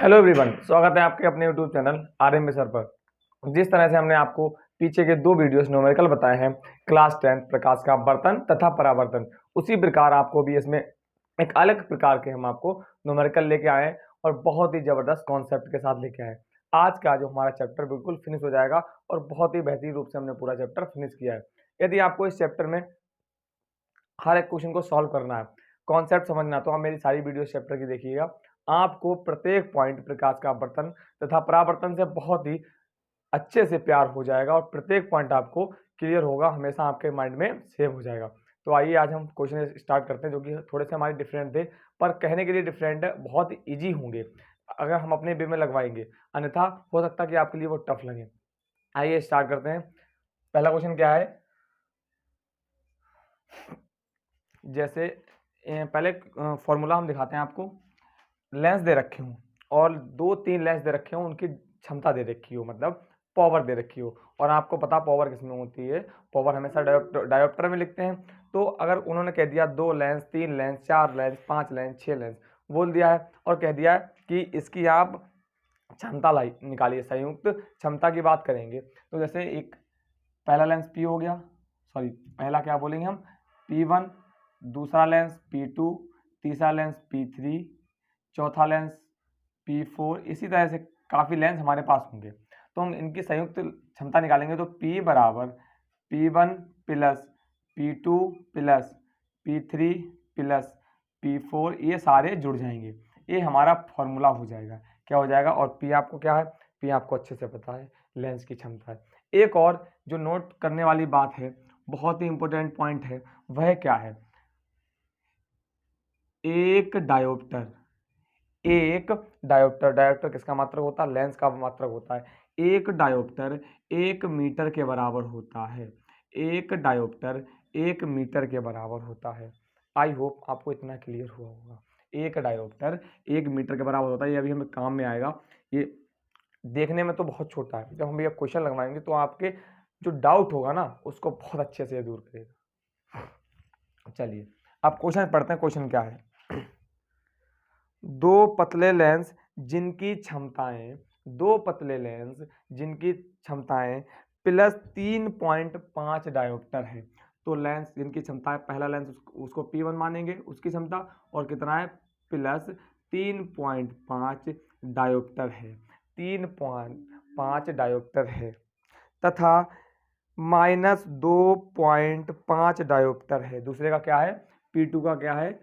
Hello everyone, स्वागत है आपके अपने यूट्यूब चैनल आरएम सर पर। जिस तरह से हमने आपको पीछे के दो वीडियोस न्यूमेरिकल बताए हैं, क्लास 10 प्रकाश का वर्तन तथा परावर्तन, उसी प्रकार आपको भी इसमें एक अलग प्रकार के हम आपको न्यूमेरिकल लेके आए हैं और बहुत ही जबरदस्त कॉन्सेप्ट के साथ लेके आए। आज का जो हमारा चैप्टर बिल्कुल फिनिश हो जाएगा और बहुत ही बेहतरीन रूप से हमने पूरा चैप्टर फिनिश किया है। यदि आपको इस चैप्टर में हर एक क्वेश्चन को सॉल्व करना है, कॉन्सेप्ट समझना, तो आप मेरी सारी वीडियो चैप्टर की देखिएगा। आपको प्रत्येक पॉइंट प्रकाश का आवर्तन तथा परावर्तन से बहुत ही अच्छे से प्यार हो जाएगा और प्रत्येक पॉइंट आपको क्लियर होगा, हमेशा आपके माइंड में सेव हो जाएगा। तो आइए आज हम क्वेश्चन स्टार्ट करते हैं, जो कि थोड़े से हमारे डिफरेंट थे, पर कहने के लिए डिफरेंट है, बहुत इजी होंगे अगर हम अपने वे में लगवाएंगे, अन्यथा हो सकता है कि आपके लिए वो टफ लगे। आइए स्टार्ट करते हैं। पहला क्वेश्चन क्या है, जैसे पहले फॉर्मूला हम दिखाते हैं आपको। लेंस दे रखे हूँ और दो तीन लेंस दे रखे हूँ, उनकी क्षमता दे रखी हो, मतलब पावर दे रखी हो, और आपको पता पावर किसमें होती है, पावर हमेशा डायोप्टर में लिखते हैं। तो अगर उन्होंने कह दिया दो लेंस, तीन लेंस, चार लेंस, पांच लेंस, छह लेंस बोल दिया है और कह दिया है कि इसकी आप क्षमता निकालिए, संयुक्त क्षमता की बात करेंगे, तो जैसे एक पहला लेंस P हो गया, सॉरी पहला क्या बोलेंगे हम, P1, दूसरा लेंस P2, तीसरा लेंस P3, चौथा लेंस P4, इसी तरह से काफ़ी लेंस हमारे पास होंगे। तो हम इनकी संयुक्त क्षमता निकालेंगे, तो P बराबर P1 plus P2 plus P3 plus P4, ये सारे जुड़ जाएंगे, ये हमारा फॉर्मूला हो जाएगा। क्या हो जाएगा, और P आपको क्या है, P आपको अच्छे से पता है, लेंस की क्षमता है। एक और जो नोट करने वाली बात है, बहुत ही इंपॉर्टेंट पॉइंट है, वह क्या है, एक डायोप्टर। एक डायोप्टर, डायोप्टर किसका मात्रक होता है, लेंस का मात्रक होता है। एक डायोप्टर 1 मीटर के बराबर होता है। एक डायोप्टर 1 मीटर के बराबर होता है। आई होप आपको इतना क्लियर हुआ होगा। एक डायोप्टर 1 मीटर के बराबर होता है, ये अभी हमें काम में आएगा। ये देखने में तो बहुत छोटा है, जब हम ये क्वेश्चन लगवाएंगे तो आपके जो डाउट होगा ना, उसको बहुत अच्छे से दूर करेगा। चलिए अब क्वेश्चन पढ़ते हैं। क्वेश्चन क्या है, दो पतले लेंस जिनकी क्षमताएं प्लस 3.5 डायोप्टर है। तो लेंस जिनकी क्षमता है, पहला लेंस उसको P1 मानेंगे, उसकी क्षमता, और कितना है, प्लस 3.5 डायोप्टर है, 3.5 डायोप्टर है, तथा माइनस 2.5 डायोप्टर है। दूसरे का क्या है, P2 का क्या है,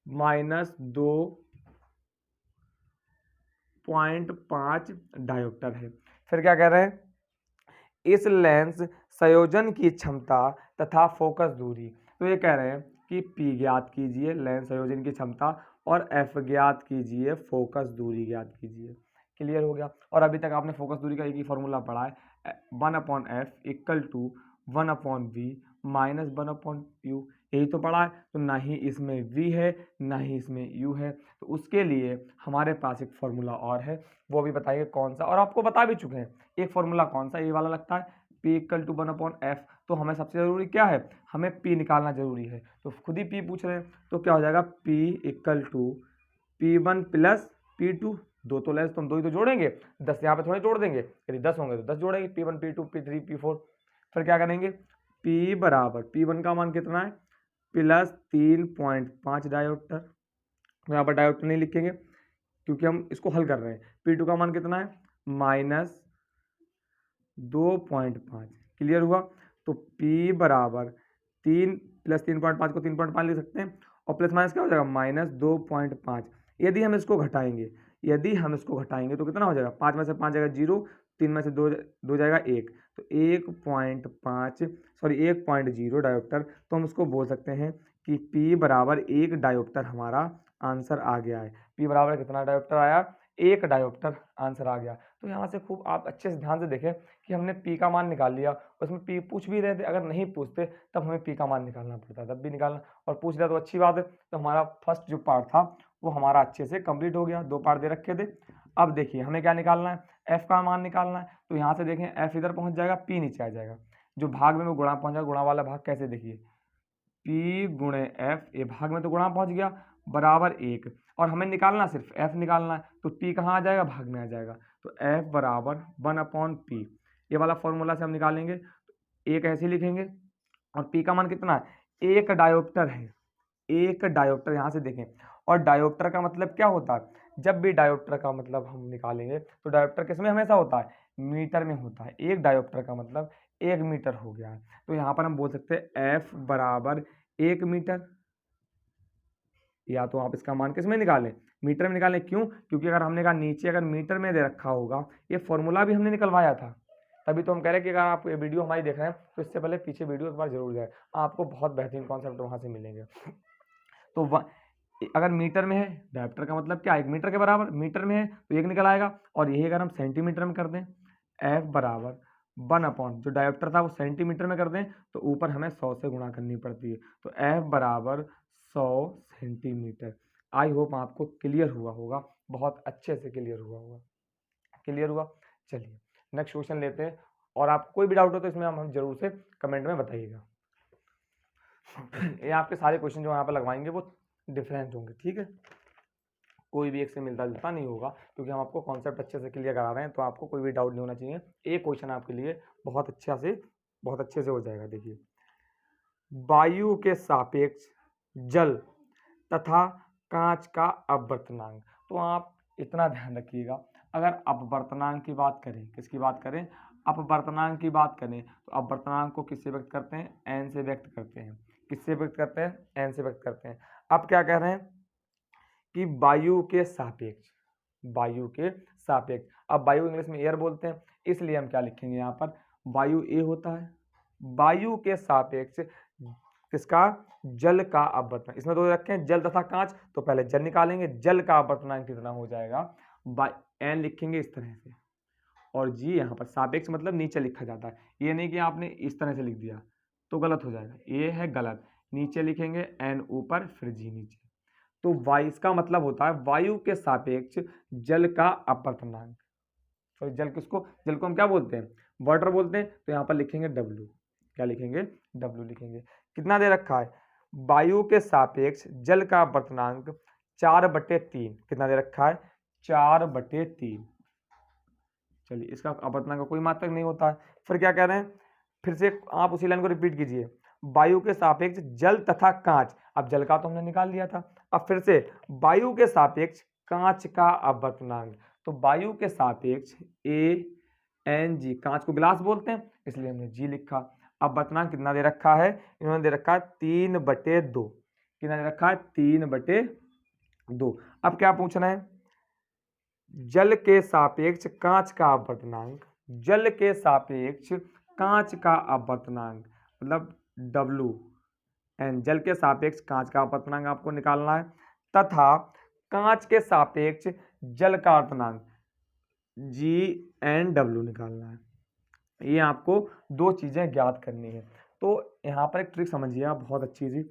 -2.5 डायोप्टर है। फिर क्या कह रहे हैं, इस लेंस संयोजन की क्षमता तथा फोकस दूरी। तो ये कह रहे हैं कि P ज्ञात कीजिए, लेंस संयोजन की क्षमता, और F ज्ञात कीजिए, फोकस दूरी ज्ञात कीजिए। क्लियर हो गया। और अभी तक आपने फोकस दूरी का एक ही फॉर्मूला पढ़ा है, 1/f equal to 1/v minus 1/u, यही तो पढ़ा है। तो ना ही इसमें v है, ना ही इसमें u है, तो उसके लिए हमारे पास एक फॉर्मूला और है, वो भी बताइए कौन सा, और आपको बता भी चुके हैं एक फॉर्मूला कौन सा, ये वाला लगता है, P इक्वल टू 1/f। तो हमें सबसे जरूरी क्या है, हमें P निकालना जरूरी है, तो खुद ही P पूछ रहे हैं, तो क्या हो जाएगा, P equal to P1 plus P2, दो तो लेंस, तुम दो ही तो जोड़ेंगे, 10 यहाँ पे थोड़े जोड़ देंगे, यदि 10 होंगे तो 10 जोड़ेंगे, P1 P2 P3 P4। फिर क्या करेंगे, P बराबर P1 का मान कितना है, प्लस 3.5 डायोप्टर, तो यहाँ पर डायोप्टर नहीं लिखेंगे क्योंकि हम इसको हल कर रहे हैं। P2 का मान कितना है, माइनस 2.5। क्लियर हुआ। तो P बराबर 3 प्लस 3.5 को 3.5 लिख सकते हैं, और प्लस माइनस क्या हो जाएगा, -2.5। यदि हम इसको घटाएंगे तो कितना हो जाएगा, 5 में से 5 जाएगा 0, 3 में से 2 जाएगा 1, तो 1.0 डायोप्टर। तो हम इसको बोल सकते हैं कि P बराबर 1 डायोप्टर हमारा आंसर आ गया है। P बराबर कितना डायोप्टर आया, 1 डायोप्टर आंसर आ गया। तो यहाँ से खूब आप अच्छे से ध्यान से देखें कि हमने P का मान निकाल लिया, उसमें P पूछ भी रहे थे, अगर नहीं पूछते तब हमें P का मान निकालना पड़ता, तब भी निकालना, और पूछ लिया तो अच्छी बात है। तो हमारा फर्स्ट जो पार्ट था वो हमारा अच्छे से कंप्लीट हो गया, 2 पार्ट दे रखे थे। अब देखिए हमें क्या निकालना है, F का मान निकालना है। तो यहाँ से देखें, F इधर पहुँच जाएगा, P नीचे आ जाएगा, जो भाग में वो गुणा पहुँच जाएगा, गुणा वाला भाग कैसे, देखिए P गुणे F, ये भाग में तो गुणा पहुँच गया, बराबर 1, और हमें निकालना सिर्फ F निकालना है। तो P कहाँ आ जाएगा, भाग में आ जाएगा। तो F बराबर 1/P, ये वाला फॉर्मूला से हम निकालेंगे। एक ऐसे लिखेंगे और P का मान कितना है, एक डायोप्टर है, एक डायोप्टर, यहाँ से देखें। और डायोप्टर का मतलब क्या होता है, जब भी डायोप्टर का मतलब हम निकालेंगे तो डायोप्टर किस में हमेशा होता है, मीटर में होता है। एक डायोप्टर का मतलब 1 मीटर हो गया है। तो यहाँ पर हम बोल सकते हैं F बराबर 1 मीटर, या तो आप इसका मान किस में निकालें, मीटर में निकालें। क्यों, क्योंकि अगर हमने कहा नीचे अगर मीटर में दे रखा होगा, ये फॉर्मूला भी हमने निकलवाया था, तभी तो हम कह रहे हैं कि अगर आप ये वीडियो हमारी देख रहे हैं तो इससे पहले पीछे वीडियो एक बार जरूर जाए, आपको बहुत बेहतरीन कॉन्सेप्ट वहाँ से मिलेंगे। तो अगर मीटर में है, डायोप्टर का मतलब क्या, 1 मीटर के बराबर, मीटर में है तो 1 निकल आएगा। और यही अगर हम सेंटीमीटर में कर दें, F बराबर 1 जो डायोप्टर था वो सेंटीमीटर में कर दें तो ऊपर हमें 100 से गुणा करनी पड़ती है। तो F बराबर 100 सेंटीमीटर। आई होप आपको क्लियर हुआ होगा, बहुत अच्छे से क्लियर हुआ होगा। क्लियर हुआ, चलिए नेक्स्ट क्वेश्चन लेते हैं। और आपको कोई भी डाउट हो तो इसमें हम जरूर से कमेंट में बताइएगा। ये आपके सारे क्वेश्चन जो यहाँ पर लगवाएंगे वो डिफरेंट होंगे, ठीक है, कोई भी एक से मिलता जुलता नहीं होगा, क्योंकि हम आपको कॉन्सेप्ट अच्छे से क्लियर करा रहे हैं, तो आपको कोई भी डाउट नहीं होना चाहिए। एक क्वेश्चन आपके लिए बहुत अच्छे से हो जाएगा। देखिए, वायु के सापेक्ष जल तथा कांच का अपवर्तनांक। तो आप इतना ध्यान रखिएगा, अगर अपवर्तनांक की बात करें, किसकी बात करें, अपवर्तनांक की बात करें, तो अपवर्तनांक को किससे व्यक्त करते हैं, n से व्यक्त करते हैं। किससे व्यक्त करते हैं, n से व्यक्त करते हैं। अब क्या कह रहे हैं कि वायु के सापेक्ष, वायु के सापेक्ष। अब वायु इंग्लिश में एयर बोलते हैं, इसलिए हम क्या लिखेंगे यहाँ पर, वायु ए होता है। वायु के सापेक्ष किसका, जल का अपवर्तनांक। इसमें दो रखे हैं, जल तथा कांच, तो पहले जल निकालेंगे, जल का अपवर्तनांक कितना हो जाएगा, n लिखेंगे इस तरह से, और जी यहाँ पर सापेक्ष मतलब नीचे लिखा जाता है। ये नहीं कि आपने इस तरह से लिख दिया तो गलत हो जाएगा, ये है गलत। नीचे लिखेंगे n ऊपर फिर जी नीचे। तो वायु इसका मतलब होता है वायु के सापेक्ष जल का अपवर्तनांक। तो जल किसको, जल को हम क्या बोलते हैं, वाटर बोलते हैं। तो यहाँ पर लिखेंगे W, क्या लिखेंगे, W लिखेंगे। कितना दे रखा है, वायु के सापेक्ष जल का अपवर्तनांक 4/3। कितना दे रखा है, 4/3। चलिए, इसका अपवर्तनांक का कोई मात्रक नहीं होता है। फिर क्या कह रहे हैं, फिर से आप उसी लाइन को रिपीट कीजिए, वायु के सापेक्ष जल तथा कांच। अब जल का तो हमने निकाल लिया था, अब फिर से वायु के सापेक्ष कांच का अपवर्तनांक। तो वायु के सापेक्ष ANG, कांच को गिलास बोलते हैं इसलिए हमने G लिखा। अपवर्तनांक कितना दे रखा है, इन्होंने दे रखा है 3/2। कितना दे रखा है, 3/2। अब क्या पूछना है, जल के सापेक्ष कांच का अपवर्तनांक, जल के सापेक्ष कांच का अपवर्तनांक मतलब WN, जल के सापेक्ष कांच का अपवर्तनांक आपको निकालना है, तथा कांच के सापेक्ष जल का अपवर्तनांक GNW निकालना है। ये आपको दो चीजें ज्ञात करनी है। तो यहाँ पर एक ट्रिक समझिए आप, बहुत अच्छी सी।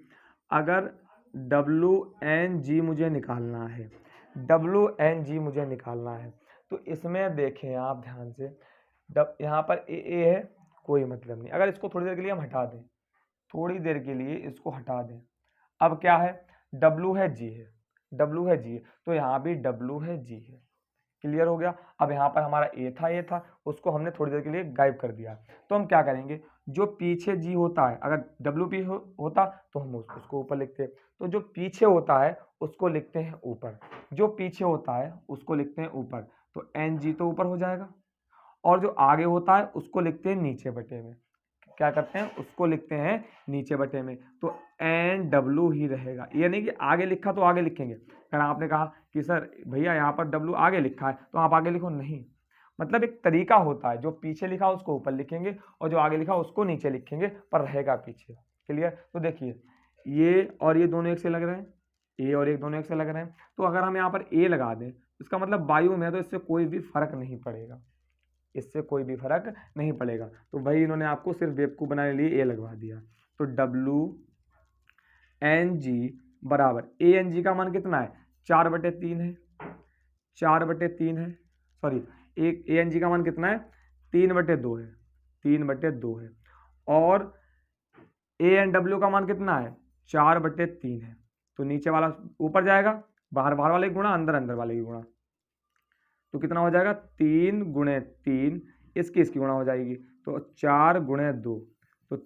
अगर WNG मुझे निकालना है, WNG मुझे निकालना है, तो इसमें देखें आप ध्यान से, यहाँ पर AA है, कोई मतलब नहीं। अगर इसको थोड़ी देर के लिए हम हटा दें, थोड़ी देर के लिए इसको हटा दें, अब क्या है, W है G है, W है G है, तो यहाँ भी W है G है। क्लियर हो गया। अब यहाँ पर हमारा A था, उसको हमने थोड़ी देर के लिए गायब कर दिया। तो हम क्या करेंगे, जो पीछे G होता है, अगर WP होता तो हम उसको ऊपर लिखते, तो जो पीछे होता है उसको लिखते हैं ऊपर, जो पीछे होता है उसको लिखते हैं ऊपर। तो NG तो ऊपर हो जाएगा, और जो आगे होता है उसको लिखते हैं नीचे बटे में। क्या करते हैं, उसको लिखते हैं नीचे बटे में। तो NW ही रहेगा, ये नहीं कि आगे लिखा तो आगे लिखेंगे। अगर आपने कहा कि सर भैया यहाँ पर W आगे लिखा है तो आप आगे लिखो, नहीं, मतलब एक तरीका होता है, जो पीछे लिखा उसको ऊपर लिखेंगे और जो आगे लिखा उसको नीचे लिखेंगे, पर रहेगा पीछे। क्लियर। तो देखिए, ये और ये दोनों एक से लग रहे हैं, ए और एक दोनों एक से लग रहे हैं, तो अगर हम यहाँ पर ए लगा दें, इसका मतलब वायु में, तो इससे कोई भी फर्क नहीं पड़ेगा, इससे कोई भी फर्क नहीं पड़ेगा। तो भाई इन्होंने आपको सिर्फ बेवकूफ़ बनाने के लिए ए लगवा दिया। तो WNG बराबर, ANG का मान कितना है, 4/3 है, 4/3 है, सॉरी, एक ANG का मान कितना है, 3/2 है, 3/2 है, और ANW का मान कितना है, 4/3 है। तो नीचे वाला ऊपर जाएगा, बाहर बाहर वाले की गुणा, अंदर अंदर वाले की गुणा, तो कितना हो जाएगा 3 गुणे 3, इसकी गुणा हो जाएगी तो 4 गुणे 2, तो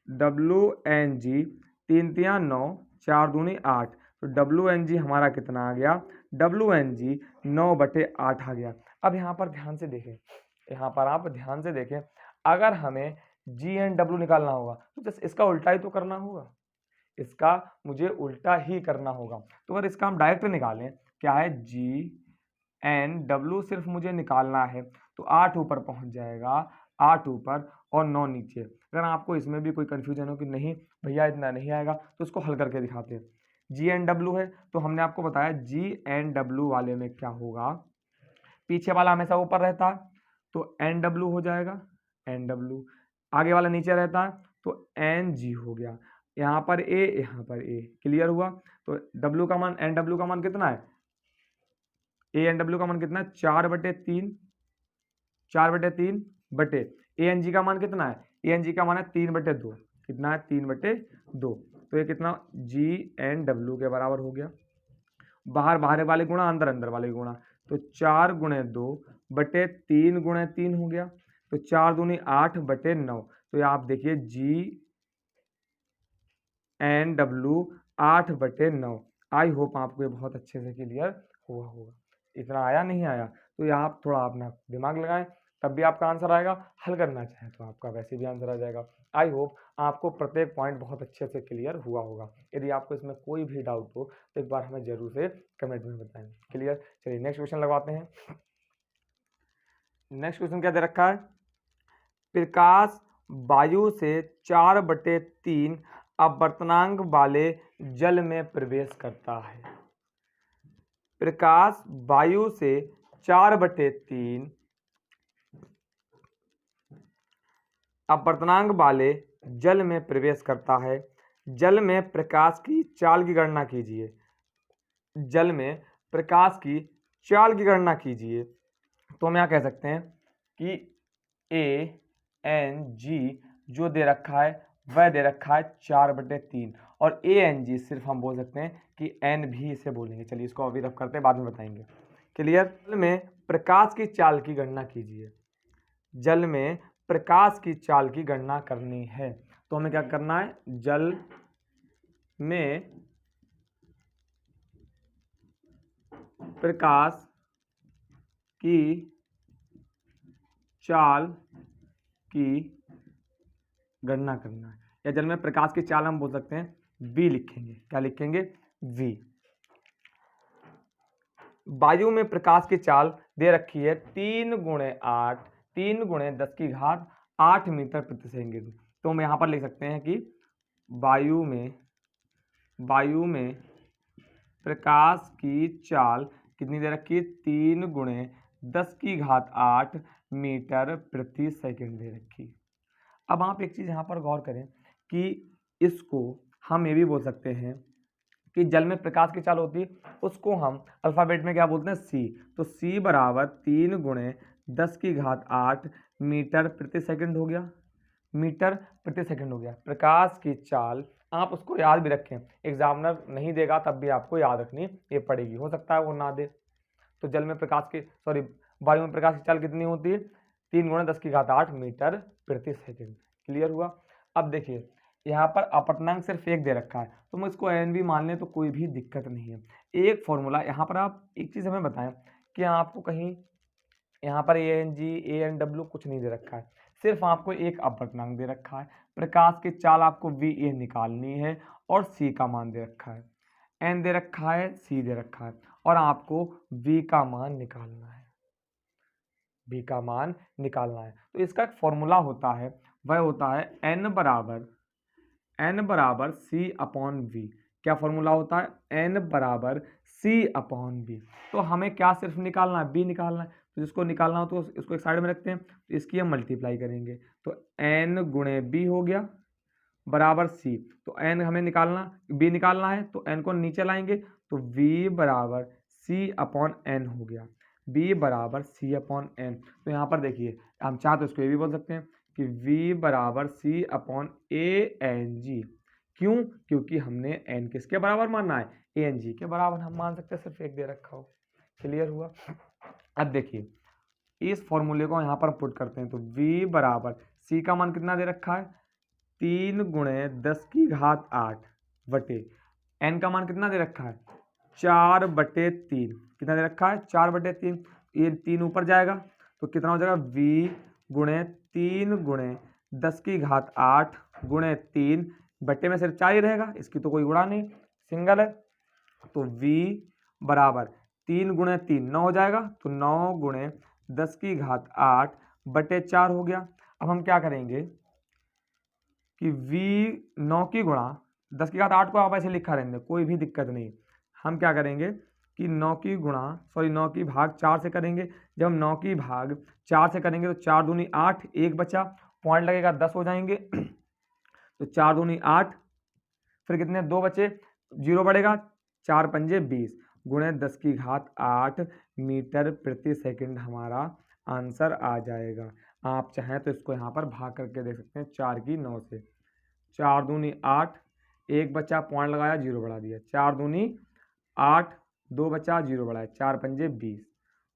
WNG 3 3 9, 4 दूनी 8, तो WNG हमारा कितना आ गया, WNG 9/8 आ गया। अब यहाँ पर ध्यान से देखें, यहाँ पर आप ध्यान से देखें, अगर हमें GNW निकालना होगा तो जस्ट इसका उल्टा ही तो करना होगा, इसका मुझे उल्टा ही करना होगा। तो अगर इसका हम डायरेक्ट निकालें, क्या है GNW सिर्फ मुझे निकालना है, तो 8 ऊपर पहुंच जाएगा, 8 ऊपर और 9 नीचे। अगर आपको इसमें भी कोई कंफ्यूजन हो कि नहीं भैया इतना नहीं आएगा, तो इसको हल करके दिखाते हैं। GNW है तो हमने आपको बताया GNW वाले में क्या होगा, पीछे वाला हमेशा ऊपर रहता है तो NW हो जाएगा, NW, आगे वाला नीचे रहता है तो NG हो गया, यहाँ पर A, यहाँ पर A, क्लियर हुआ। तो W का मान, NW का मान कितना है, ANW का मान कितना है 4/3, 4/3 बटे ANG का मान कितना है, ANG का मान है 3/2, कितना है 3/2, तो ये कितना GNW के बराबर हो गया। बाहर बाहर वाले गुणा, अंदर अंदर वाले गुणा, तो 4 गुणे 2 बटे 3 गुणे 3 हो गया, तो 4 दूनी 8/9, तो ये आप देखिए GNW 8/9। आई होप आपको ये बहुत अच्छे से क्लियर हुआ होगा। इतना आया नहीं आया तो ये आप थोड़ा अपना दिमाग लगाएं, तब भी आपका आंसर आएगा। हल करना चाहें तो आपका वैसे भी आंसर आ जाएगा। आई होप आपको प्रत्येक पॉइंट बहुत अच्छे से क्लियर हुआ होगा। यदि आपको इसमें कोई भी डाउट हो तो एक बार हमें जरूर से कमेंट में बताएं। क्लियर, चलिए नेक्स्ट क्वेश्चन लगवाते हैं। नेक्स्ट क्वेश्चन क्या दे रखा है, प्रकाश वायु से 4/3 अपवर्तनांक वाले जल में प्रवेश करता है। प्रकाश वायु से 4/3 अपवर्तनांक वाले जल में प्रवेश करता है। जल में प्रकाश की चाल की गणना कीजिए। जल में प्रकाश की चाल की गणना कीजिए। तो हम यहाँ कह सकते हैं कि ANG जो दे रखा है वह दे रखा है 4/3, और ANG सिर्फ हम बोल सकते हैं कि N भी इसे बोलेंगे। चलिए इसको अभी रफ करते हैं, बाद में बताएंगे। क्लियर, जल में प्रकाश की चाल की गणना कीजिए। जल में प्रकाश की चाल की गणना करनी है तो हमें क्या करना है, जल में प्रकाश की चाल की गणना करना है, या जल में प्रकाश की चाल हम बोल सकते हैं V लिखेंगे। क्या लिखेंगे, V। वायु में प्रकाश की चाल दे रखी है 3 गुणे 8, 3 गुणे 10⁸ मीटर प्रति सेकंड। तो हम यहाँ पर लिख सकते हैं कि वायु में प्रकाश की चाल कितनी दे रखी है, 3 गुणे 10⁸ मीटर प्रति सेकंड दे रखी। अब आप एक चीज़ यहाँ पर गौर करें कि इसको हम ये भी बोल सकते हैं कि जल में प्रकाश की चाल होती है, उसको हम अल्फाबेट में क्या बोलते हैं, C। तो C बराबर 3 गुणे 10⁸ मीटर प्रति सेकंड हो गया, मीटर प्रति सेकंड हो गया। प्रकाश की चाल आप उसको याद भी रखें, एग्जामिनर नहीं देगा तब भी आपको याद रखनी ये पड़ेगी, हो सकता है वो ना दे। तो जल में प्रकाश की वायु में प्रकाश की चाल कितनी होती है, 3 गुणे 10⁸ मीटर प्रति सेकंड। क्लियर हुआ। अब देखिए यहाँ पर अपवर्तनांक सिर्फ एक दे रखा है तो हम इसको NV मान लें तो कोई भी दिक्कत नहीं है। एक फॉर्मूला यहाँ पर, आप एक चीज़ हमें बताएं कि आपको कहीं यहाँ पर ANG ANW कुछ नहीं दे रखा है, सिर्फ आपको एक अपवर्तनांक दे रखा है। प्रकाश की चाल आपको VA निकालनी है और C का मान दे रखा है, N दे रखा है, C दे रखा है, और आपको V का मान निकालना है, V का मान निकालना है। तो इसका एक फॉर्मूला होता है, वह होता है N बराबर C/V। क्या फॉर्मूला होता है, N बराबर C/V। तो हमें क्या सिर्फ निकालना है, B निकालना है। तो जिसको निकालना हो तो इसको एक साइड में रखते हैं, तो इसकी हम मल्टीप्लाई करेंगे तो N गुणे B हो गया बराबर C। तो N हमें निकालना, B निकालना है तो N को नीचे लाएंगे तो V बराबर C/N हो गया, B बराबर C/N। तो यहाँ पर देखिए हम चाहे तो इसको ये भी बोल सकते हैं कि V बराबर C/ANG। क्यों, क्योंकि हमने N किसके बराबर मानना है, ANG के बराबर हम मान सकते हैं, सिर्फ एक दे रखा हो। क्लियर हुआ। अब देखिए इस फॉर्मूले को यहाँ पर पुट करते हैं तो v बराबर c का मान कितना दे रखा है 3 गुणे 10 की घात 8 बटे n का मान कितना दे रखा है 4/3 कितना दे रखा है 4/3। ये 3 ऊपर जाएगा तो कितना हो जाएगा v गुणे 3 गुणे 10 की घात 8 गुणे 3 बटे में सिर्फ 4 ही रहेगा, इसकी तो कोई गुणा नहीं, सिंगल है। तो v बराबर 3 गुणे 3 9 हो जाएगा, तो 9 गुणे 10 की घात 8 बटे 4 हो गया। अब हम क्या करेंगे कि v 9 की गुणा 10 की घात 8 को आप ऐसे लिखा रहेंगे, कोई भी दिक्कत नहीं। हम क्या करेंगे कि 9 की गुणा 9 की भाग 4 से करेंगे। जब हम 9 की भाग 4 से करेंगे तो 4 दूनी 8, एक बचा, पॉइंट लगेगा 10 हो जाएंगे तो 4 दूनी 8, फिर कितने 2 बचे, 0 बढ़ेगा, 4 पंजे 20 गुणे 10 की घात 8 मीटर प्रति सेकंड हमारा आंसर आ जाएगा। आप चाहें तो इसको यहाँ पर भाग करके देख सकते हैं 4 की 9 से। 4 दूनी 8, एक बचा, पॉइंट लगाया, 0 बढ़ा दिया, 4 दूनी 8, 2 बचा, 0 बढ़ाया, 4 पंजे 20,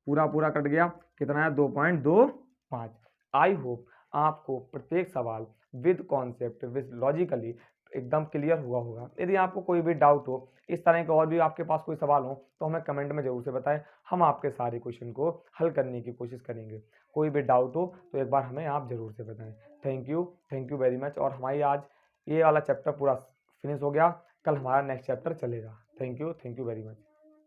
पूरा पूरा कट गया, कितना है 2.25। आई होप आपको प्रत्येक सवाल विद कॉन्सेप्ट विद लॉजिकली एकदम क्लियर हुआ होगा। यदि आपको कोई भी डाउट हो, इस तरह के और भी आपके पास कोई सवाल हो तो हमें कमेंट में जरूर से बताएं, हम आपके सारे क्वेश्चन को हल करने की कोशिश करेंगे। कोई भी डाउट हो तो एक बार हमें आप जरूर से बताएं। Thank you very much. और हमारी आज ये वाला चैप्टर पूरा फिनिश हो गया, कल हमारा नेक्स्ट चैप्टर चलेगा। Thank you very much.